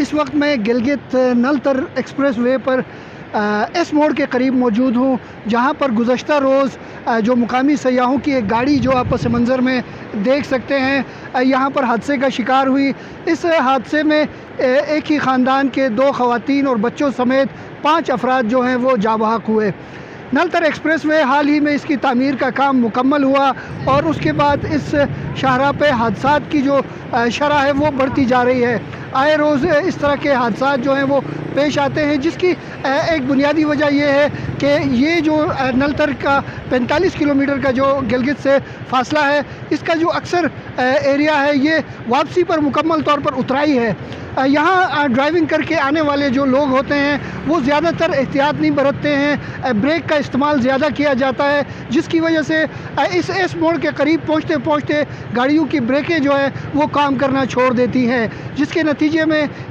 इस वक्त मैं गिलगित नलतर एक्सप्रेस वे पर एस मोड़ के करीब मौजूद हूँ, जहाँ पर गुज़श्ता रोज़ जो मुकामी सयाहों की एक गाड़ी जो आप पस मंज़र में देख सकते हैं, यहाँ पर हादसे का शिकार हुई। इस हादसे में एक ही ख़ानदान के 2 ख़वातीन और बच्चों समेत 5 अफराद जो हैं वो जाँ बहक हुए। नलतर एक्सप्रेस वे हाल ही में इसकी तामीर का काम मुकम्मल हुआ और उसके बाद इस शाहराह पे हादसात की जो शरह है वो बढ़ती जा रही है। आए रोज़ इस तरह के हादसात जो हैं वो पेश आते हैं, जिसकी एक बुनियादी वजह ये है कि ये जो नलतर का 45 किलोमीटर का जो गिलगित से फासला है, इसका जो अक्सर एरिया है ये वापसी पर मुकम्मल तौर पर उतराई है। यहाँ ड्राइविंग करके आने वाले जो लोग होते हैं वो ज़्यादातर एहतियात नहीं बरतते हैं, ब्रेक का इस्तेमाल ज़्यादा किया जाता है, जिसकी वजह से इस एस मोड़ के करीब पहुँचते पहुँचते गाड़ियों की ब्रेकें जो है वो काम करना छोड़ देती हैं, जिसके नतीजे में